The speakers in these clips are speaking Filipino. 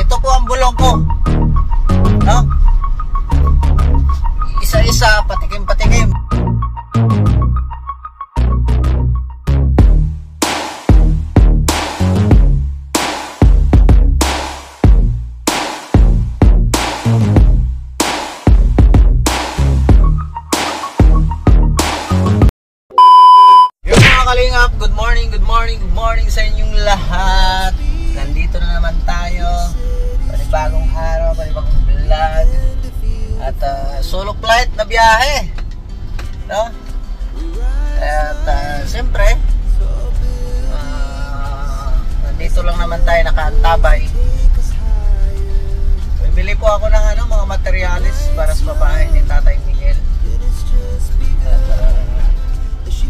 ito po ang bulong ko. No? Isa-isa, patikim-patikim. Kalingap, good morning sa inyong lahat. Nandito na naman tayo. Panibagong araw, panibagong vlog. At solo flight na biyahe, no? At siyempre nandito lang naman tayo nakaantabay. Bibili po ako ng mga materyales para sa babae ni Tatay Miguel. At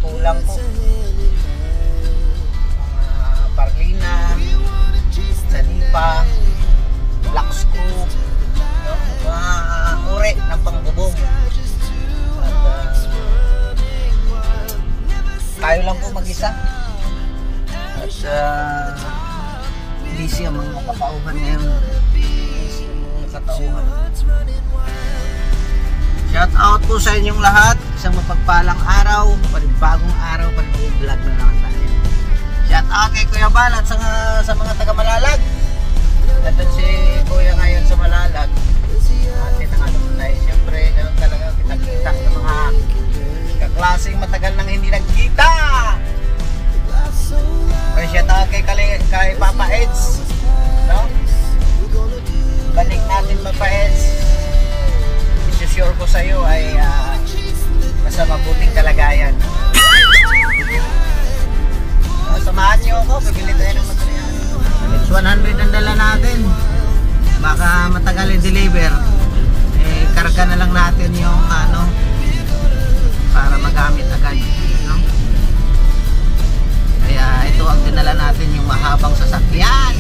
kulang po parlina, sanipa, black screw, no? Mga uri ng pangbubong. At tayo lang po mag-isa. At busy ang mga katauhan ngayon. Busy ang mga katauhan. Shout out po sa inyong lahat. Isang mapagpalang araw, panibagong vlog na naman tayo. Shout out kay Kuya Bal at sa mga taga Malalag. Nandun si Kuya ngayon sa Malalag. Atin ang alumni. Siyempre, ganun talaga kita-kita ng mga kaklaseng matagal nang hindi nagkita. Kaya shout out kay Papa Eds, no? Balik natin Papa Eds. Sure ko sa iyo ay nasa mabuting kalagayan. Samahan niyo ako, bibili tayo ng material. It's 100 ang dala natin. Baka matagal i-deliver. Karga na lang natin yung para magamit agad, no? Kaya ito ang dinala natin, yung mahabang sasakyan.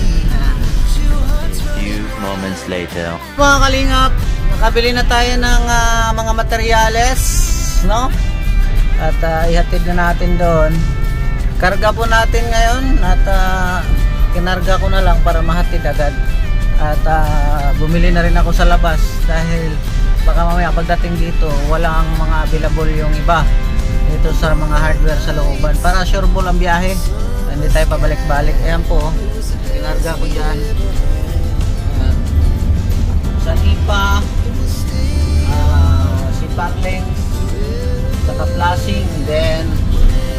Few moments later. Mga kalingap, nakabili na tayo ng mga materyales, no? At ihatid na natin doon. Karga po natin ngayon at kinarga ko na lang para mahatid agad. At bumili na rin ako sa labas dahil baka mamaya pagdating dito walang mga available yung iba dito sa mga hardware sa looban. Para sureball ang biyahe, hindi tayo pabalik-balik. Ayan po, kinarga ko dyan. Sanipa, sipat links, saka flashing, then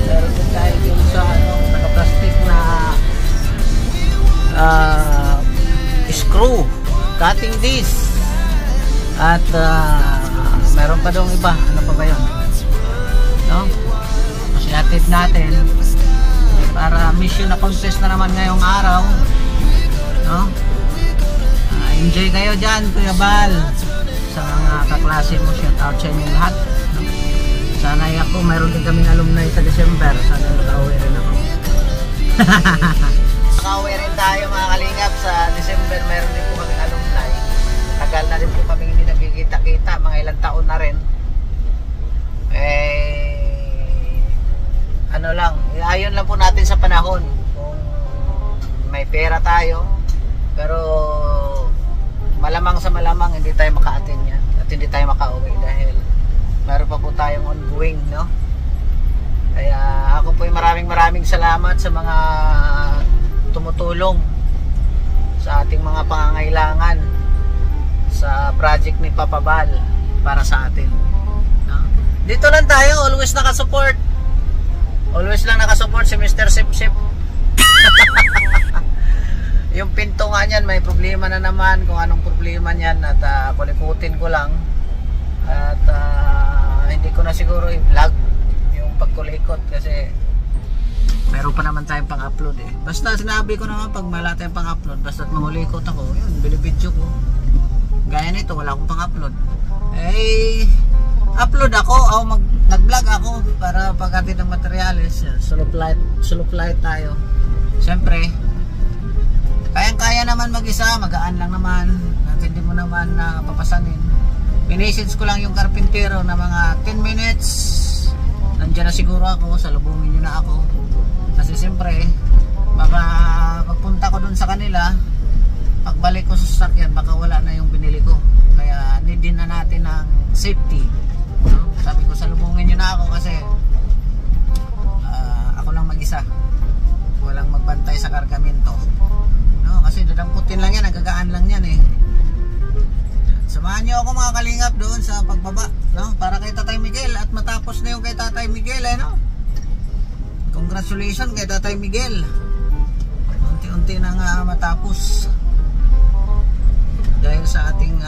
meron din tayo dun sa naka-plastic na screw, cutting disc, at meron pa dong iba, ano pa ba yun, no? Kasi atid natin para mission accomplished na naman ngayong araw, no? Enjoy kayo dyan, Kuya Bal, sa mga kaklase mo. Shout out sa inyo lahat, no? Sana ako, mayroon din kaming alumni sa December. Sana nakauwi rin ako. Nakauwi rin tayo mga kalingap sa December. Mayroon din po kaming alumni. Tagal na rin po kaming hindi nagkikita-kita, mga ilang taon na rin. Ano lang, ayon lang po natin sa panahon. Kung may pera tayo, pero malamang sa malamang hindi tayo maka-attend yan at hindi tayo makauwi dahil meron pa po tayong ongoing, no? Kaya ako po ay maraming salamat sa mga tumutulong sa ating mga pangangailangan sa project ni Papa Bal para sa atin, no? Dito lang tayo, always nakasupport. Always lang nakasupport si Mr. Sip-Sip. Yung pinto nga niyan, may problema na naman. Kung anong problema niyan at kulikutin ko lang. At hindi ko na siguro i-vlog yung pagkulikot kasi meron pa naman tayong pang-upload eh. Basta sinabi ko naman pag wala tayong pang-upload, basta't mangulikot ako, yun, binibidyo ko. Gaya nito, wala akong pang-upload. Upload ako o nag-vlog ako para pagkatid ng materyales. Solo flight tayo. Siyempre, kayang-kaya naman mag-isa, magaan lang naman. At hindi mo naman papasanin. Minessage ko lang yung karpintero na mga 10 minutes. Nandiyan na siguro ako, salubungin nyo na ako. Kasi siyempre, baka pagpunta ko dun sa kanila, pagbalik ko sa sasakyan baka wala na yung binili ko, kaya need din na natin ng safety, no? Sabi ko salubungin nyo na ako kasi ako lang mag-isa, walang magbantay sa kargamento, no? Kasi dadamputin lang yan, nagagaan lang yan eh. Samahan nyo ako mga kalingap doon sa pagbaba, no? Para kay Tatay Miguel, at matapos na yung kay Tatay Miguel eh, no? Congratulations kay Tatay Miguel, unti-unti na nga matapos dahil sa ating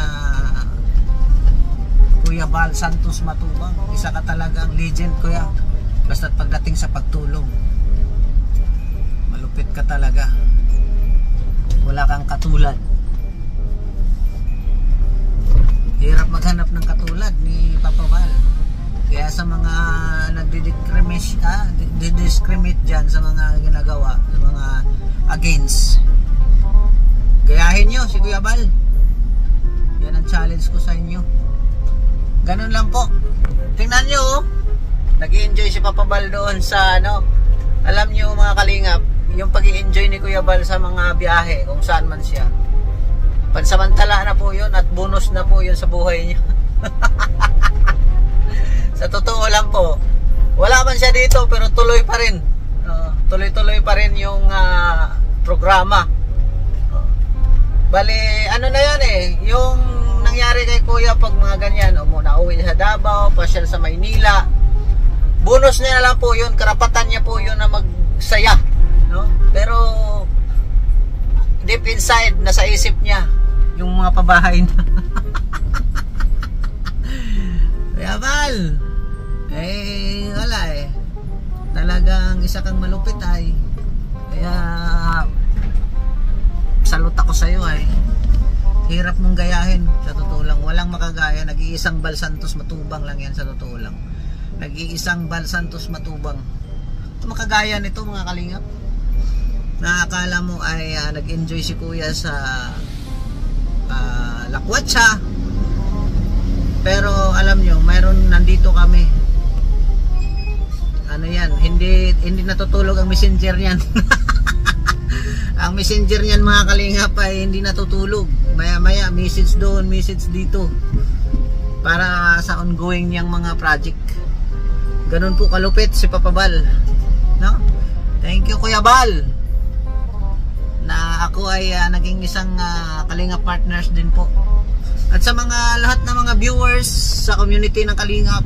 Kuya Bal Santos Matubang. Isa ka talagang legend, kuya, basta't pagdating sa pagtulong malupit ka talaga, wala kang katulad. Hirap maghanap ng katulad ni Papa Val. Kaya sa mga nagdi-discriminate dyan sa mga ginagawa, sa mga against, gayahin nyo si Kuya Val. Yan ang challenge ko sa inyo. Ganun lang po. Tingnan nyo, oh. Nag-i-enjoy si Papa Val doon sa ano. Alam nyo mga kalingap, yung pag-i-enjoy ni Kuya Val sa mga biyahe, kung saan man siya, pansamantala na po yun at bonus na po yun sa buhay niya. Sa totoo lang po, wala man siya dito pero tuloy pa rin. Tuloy-tuloy pa rin yung programa. Bali, ano na yan eh, yung nangyari kay Kuya pag mga ganyan, muna uwi sa Davao, pasyal sa Maynila, bonus niya na lang po yun, karapatan niya po yun na magsaya, no? Pero deep inside, nasa isip niya yung mga pabahay na. Kaya Val, eh wala eh, talagang isa kang malupit ay, kaya salute ako sa iyo ay. Hirap mong gayahin, sa totoo lang, walang makagaya. Nag-iisang Bal Santos Matubang lang yan, sa totoo lang. Nag-iisang Bal Santos Matubang. Makagaya nito mga kalingap. Nakakala mo ay nag-enjoy si Kuya sa Lakwatsa. Pero alam nyo, mayroon, nandito kami. Ano yan, hindi natutulog ang messenger niyan. Ang messenger niyan mga kalingap ay hindi natutulog. Maya-maya, message doon, message dito. Para sa ongoing niyang mga project. Ganun po kalupit si Papa Val, no? Thank you Kuya Val, na ako ay naging isang Kalingap partners din po. At sa mga lahat ng mga viewers sa community ng Kalingap,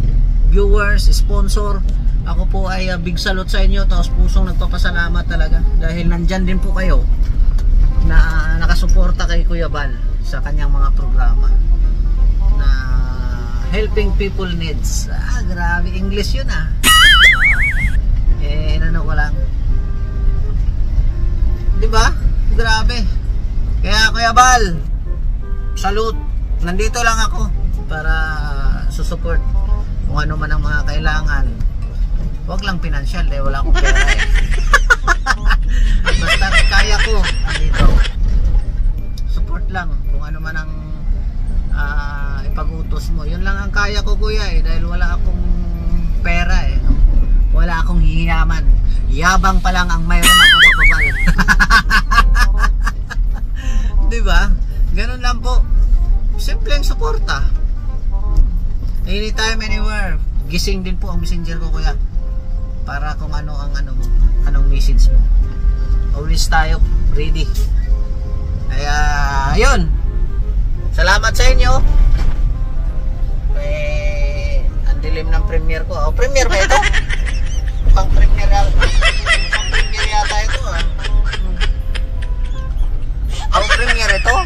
viewers, sponsor, ako po ay big salute sa inyo. Taos pusong nagpapasalamat talaga dahil nandyan din po kayo na nakasuporta kay Kuya Val sa kanyang mga programa na helping people needs. Grabe, English yun ano ko lang, diba? Grabe. Kaya Kuya Val, salute. Nandito lang ako para susupport kung ano man ang mga kailangan. Huwag lang pinansyal dahil wala akong pera eh. Basta kaya ko, andito. Support lang kung ano man ang ipag-utos mo. Yun lang ang kaya ko kuya eh, dahil wala akong pera eh. Wala akong hiyaman. Yabang pa lang ang mayroon ako mapabal. Diba? Ganun lang po. Simpleng suporta. Anytime, anywhere. Gising din po ang messenger ko kuya. Para kung ano ang anong message mo. Always tayo ready. Kaya ayun. Salamat sa inyo. Ang dilim ng premiere ko. Premiere ba ito? Mukhang premiere yata ito premiere ito.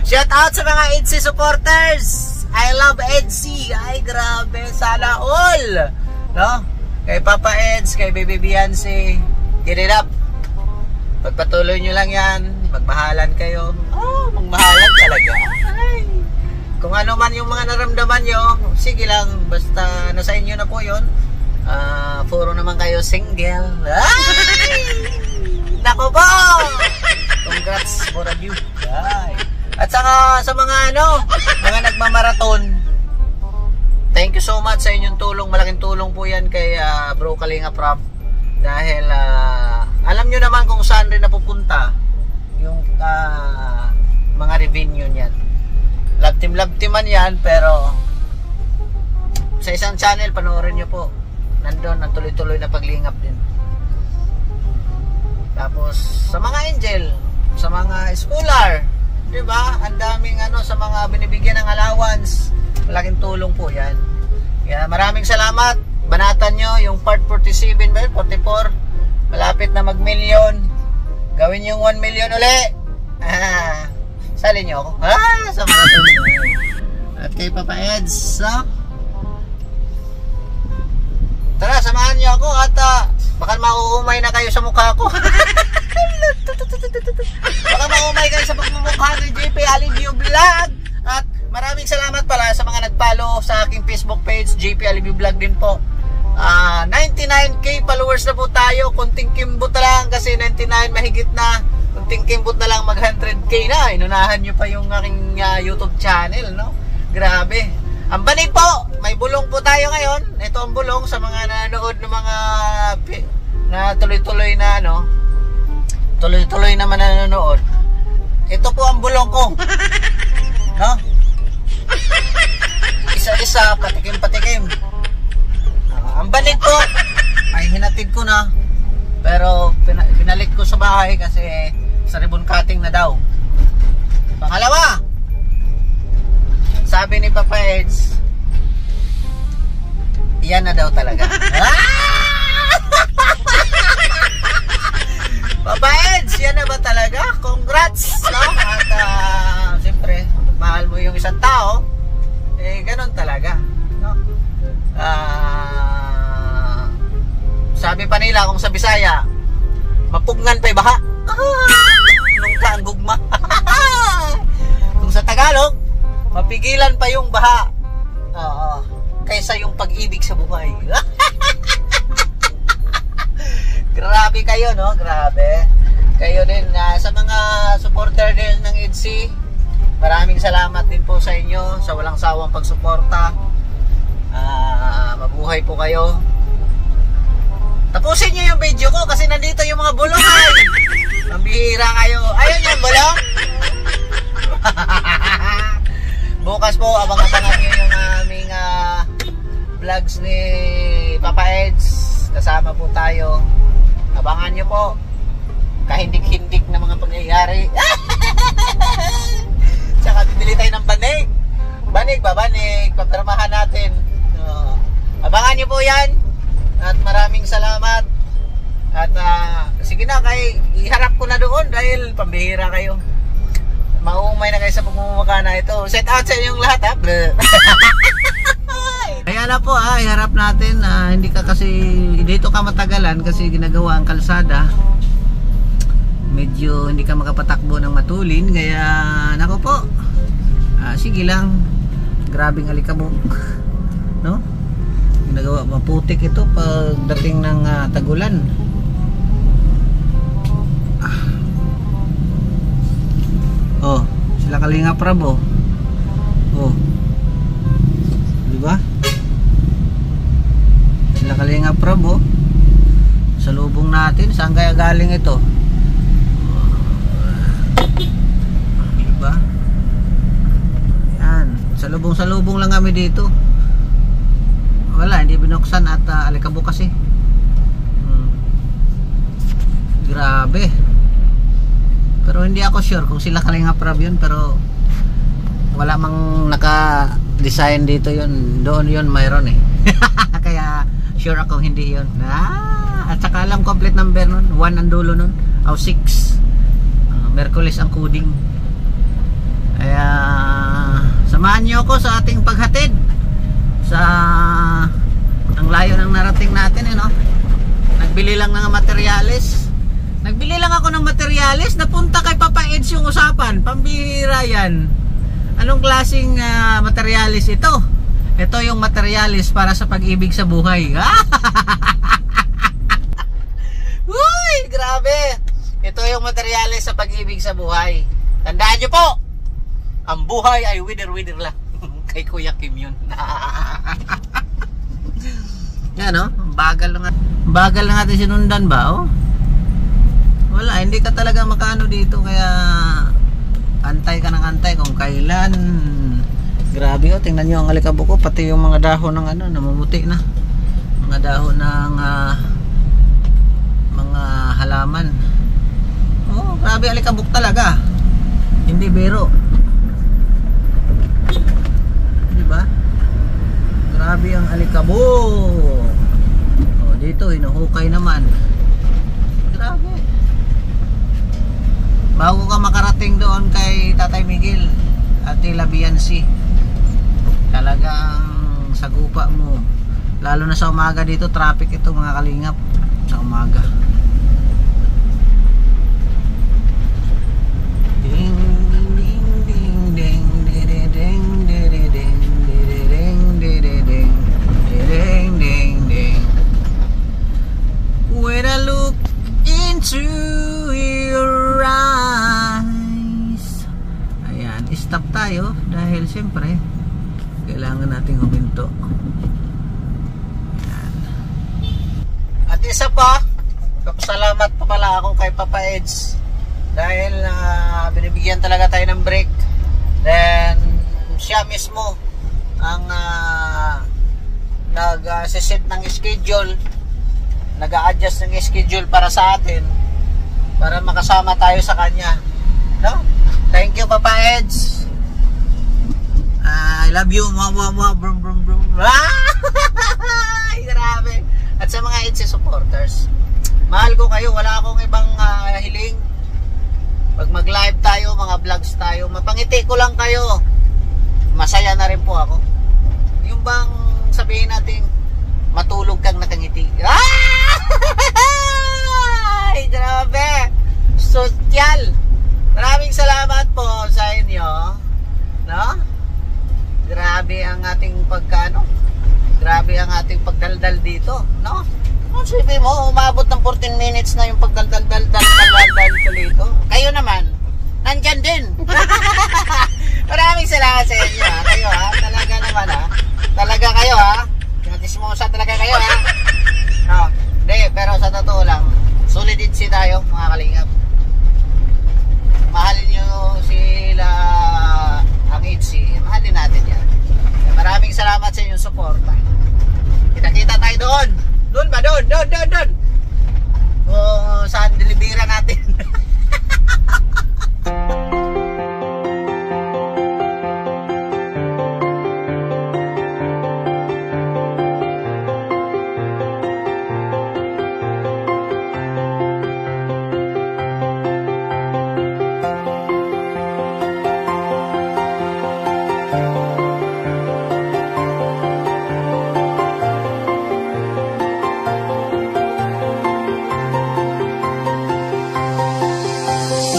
Shout out sa mga EDSI supporters. I love EDSI. Ay grabe, sana all, no? Kay Papa Eds, kay Baby Beyonce, get it up. Pagpatuloy nyo lang yan. Magmahalan kayo. Magmahalan talaga. Ay. Kung ano man yung mga naramdaman nyo, sige lang, basta nasa inyo na po yun. Puro naman kayo single. Ay! Nako po! Congrats for a you. Ay. At saka sa mga mga nagmamarathon, thank you so much sa inyong tulong. Malaking tulong po yan kay Bro Kalinga Prab. Dahil alam nyo naman kung saan rin napupunta venue niyan. Love team man yan, pero sa isang channel, panoorin nyo po. Nandun, ang tuloy-tuloy na paglingap din. Tapos, sa mga angel, sa mga scholar, diba? Ang daming sa mga binibigyan ng allowance. Malaking tulong po yan. Kaya maraming salamat. Banatan nyo yung part 47 ba? 44. Malapit na mag-million. Gawin yung 1 million uli. Salin nyo ako. Sa mga tulong. At kay Papa Eds, tara, samahan nyo ako at baka mauumay na kayo sa mukha ko. Baka maumay kayo sa pagmumukha ni JP Alivio Vlog. At maraming salamat pala sa mga nag-follow sa aking Facebook page, JP Alivio Vlog din po. 99k followers na po tayo. Kunting kimbot na lang kasi 99 mahigit na. Kunting kimbot na lang mag 100k na. Inunahan nyo pa yung aking YouTube channel, no? Grabe. Ang banig po, may bulong po tayo ngayon. Ito ang bulong sa mga nanonood ng mga na tuloy-tuloy na tuloy-tuloy naman na nanonood. Ito po ang bulong ko. No? Isa-isa, patikim-patikim. Ang banig po ay hinatid ko na. Pero pinalik ko sa bahay kasi sa ribbon cutting na daw. Pangalawa, sabi ni Papa Eds, yan na daw talaga. Papa Eds, yan na ba talaga? Congrats, no? At siyempre, mahal mo yung isang tao, ganun talaga, no? Sabi pa nila kung sa Bisaya, mapugnan pa'y baha. Nung ka ang gugma. Kung sa Tagalog, mapigilan pa yung baha kaysa yung pag-ibig sa buhay. Grabe kayo, no? Grabe. Kayo din, sa mga supporter din ng EDC, maraming salamat din po sa inyo sa walang sawang pagsuporta. Mabuhay po kayo. Tapusin nyo yung video ko kasi nandito yung mga bulong. Pambihira kayo. Ayun yung bulong. Bukas po, abang-abangan nyo yung aming vlogs ni Papa Eds. Kasama po tayo. Abangan nyo po. Kahindik-hindik na mga pangyayari. Tsaka bibili tayo ng banig. Banig. Papirmahan natin. Abangan nyo po yan. At maraming salamat. At sige na, iharap ko na doon dahil pambihira kayo. Maumay na kayo sa pagmumukha na ito. Set out sa inyong lahat, ha? Ayan na po, iharap natin. Hindi ka kasi dito ka matagalan kasi ginagawa ang kalsada. Medyo hindi ka makapatakbo ng matulin. Kaya, nako po. Sige lang. Grabing alikabok. No? Ginagawa, maputik ito pagdating ng tagulan. Sila Kalinga Prab, di ba? Sila Kalinga Prab, sa lubong natin. Saan kaya galing ito? Di ba? Yan, sa lubong lang kami dito. Wala, hindi binuksan at alikabok kasi. Grabe. Pero hindi ako sure kung sila Kalinga Prab yun, pero wala mang naka-design dito yun. Doon yun mayroon Kaya sure ako hindi yun. At saka lang complete number nun, 1 ang dulo nun, 6. Merkulis ang coding. Kaya samahan nyo ako sa ating paghatid sa ang layo ng narating natin, Nagbili lang ng materyales. Nagbili lang ako ng materyales, napunta kay Papa Eds yung usapan. Pambihira yan. Anong klaseng materyales ito? Ito yung materyales para sa pag-ibig sa buhay. Uy, grabe. Ito yung materyales sa pag-ibig sa buhay. Tandaan nyo po, ang buhay ay wither lang. Kay Kuya Kim yun. Yan, bagal lang natin sinundan ba, Wala, hindi ka talaga makaano dito. Kaya antay ka ng antay kung kailan. Grabe oh, tingnan nyo ang alikabok ko, pati yung mga dahon ng ano, namumuti na. Mga dahon ng mga halaman. Oh, grabe alikabok talaga. Hindi biro. Di ba? Grabe ang alikabok. Oh, dito hinuhukay naman. Grabe. Bago ka makarating doon kay Tatay Miguel at Tila Biansi, talagang sagupa mo. Lalo na sa umaga dito, traffic ito mga kalingap. Sa umaga. Ding ding ding ding ding ding ding ding ding ding ding ding ding. When I look into your eyes. Ayan, stop tayo dahil siyempre kailangan nating huminto. Ayan. At isa pa, salamat pa pala ako kay Papa Eds dahil binibigyan talaga tayo ng break. Then siya mismo ang nag-set ng schedule, nag-a-adjust ng schedule para sa atin, para makasama tayo sa kanya, no? Thank you Papa Eds. I love you. Brum brum brum. Ay, grabe. At sa mga Eds supporters, mahal ko kayo. Wala akong ibang hiling. Pag mag-live tayo, mga vlogs tayo, mapangiti ko lang kayo, masaya na rin po ako. Yung bang sabihin natin matulog kang nakangiti. Ay, grabe. Sosyal. Maraming salamat po sa inyo. No? Grabe ang ating pagkano. Grabe ang ating pagdaldal dito, no? Kung sabi mo, umabot ng 14 minutes na yung pagdaldal ko dito. Kayo naman, nandyan din. Maraming salamat sa inyo, ha? Kayo, ha? Talaga naman, ha? Talaga kayo, ha? Kinakismosa talaga kayo, ha? No, hindi, pero sa totoo lang, solidity tayo, mga kalingap. Mahalin nyo sila ang Itzy, mahalin natin yan. Maraming salamat sa inyong suporta. Kita-kita tayo doon. Doon ba? Doon. O saan delibira natin.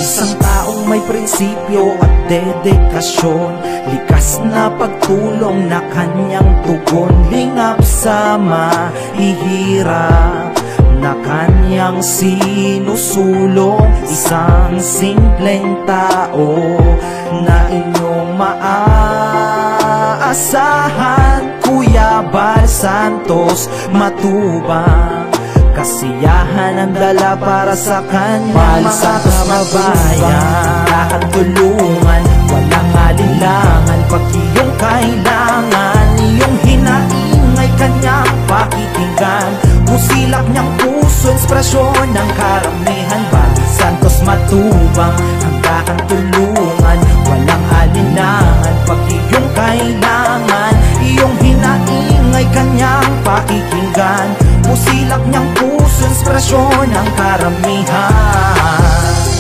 Isang taong may prinsipyo at dedikasyon, likas na pagtulong na kanyang tugon, lingap sa mahihirap na kanyang sinusulong. Isang simpleng tao na inyong maaasahan, Kuya Bal Santos Matubang. Kasiyahan ang dala para sa kanya, mga kababayan. Lahat tulungan, walang alinlangan. Pag iyong kailangan, iyong hinaing ay kanyang pakikinggan. Musilak niyang puso, inspirasyon ng karamihan. Bal Santos Matubang, hanggang tulungan, walang alinlangan. Pag iyong kailangan, iyong hinaing ay kanyang pakikinggan. Musilak niyang puso, inspirasyon ng karamihan.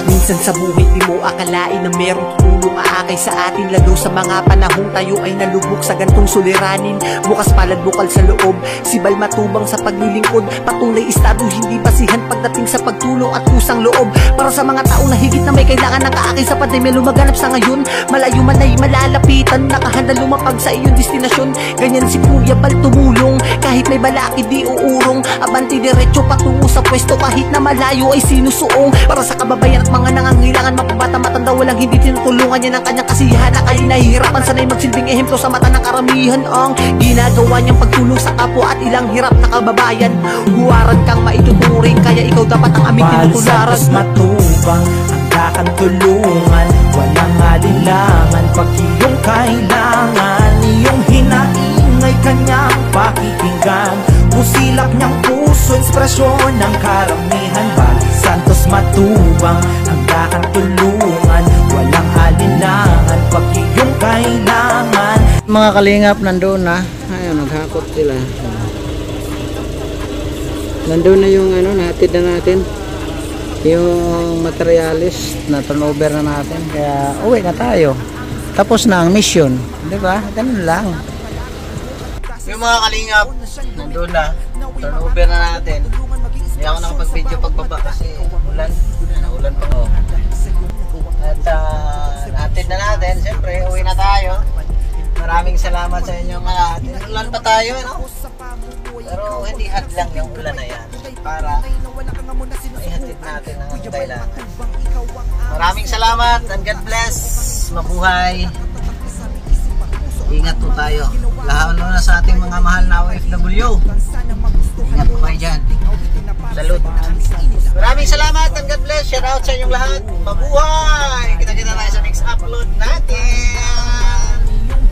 Minsan sa buhay di mo akalain na merong tutulong aakay sa atin, lalo sa mga panahong tayo ay nalubog sa gantong suliranin. Bukas palad bukal sa loob, si Bal Matubang sa paglilingkod, patunay estado hindi basihan pagdating sa pagtulong at kusang loob. Para sa mga tao na higit na may kailangan ng kaakay sa pandemya lumaganap sa ngayon, malayo man ay malalapitan, nakahanda lumapag sa iyong destinasyon. Ganyan si Kuya Bal tumulong, kahit may balakid di uurong, abanti diretso patungo sa pwesto, kahit na malayo ay sinusuong. Para sa kababayan at mga nangangailangan, mapabata matanda, walang hindi tinutulungan niya ng kanyang kasiyahan. Na kaya nahihirapan, sanay magsilbing ehemplo sa mata ng karamihan ang ginagawa niyang pagtulong sa kapwa at ilang hirap na kababayan. Huwaran kang maituturing, kaya ikaw dapat ang aming tinutularan. Bal Santos Matubang, handa handa kang tulungan. Walang alinlangan pag iyong kailangan. Iyong hinaingay kanyang pakikinggan. Pusilap niyang puso, inspirasyon ng karamihan. Bal Santos Matubang, handa kang tulungan. Walang alinlangan pag iyong kailangan. Mga kalingap nandun na. Ayun, naghakot sila. Nandun na yung ano, nahatid na natin. Yung materialis na turnover na natin. Kaya uwi na tayo. Tapos na ang mission. Diba? Ganun lang. Yung mga kalingap, nandun na. Turnover na natin. Hindi ako nakapag-video pagbaba kasi ulan. Ulan pa ko. At nahatid na natin. Siyempre, uwi na tayo. Maraming salamat sa inyong lahat. Ulan pa tayo, no? Pero hindi hadlang yung ulan na yan para ihatid natin ang kailangan. Maraming salamat and God bless. Mabuhay. Ingat po tayo. Lalo na sa ating mga mahal na OFW. Ingat po kayo dyan. Salute. Maraming salamat and God bless. Shout out sa inyong lahat. Mabuhay. Kita-kita tayo sa next upload natin.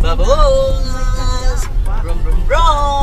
Babos! Brum brum brum!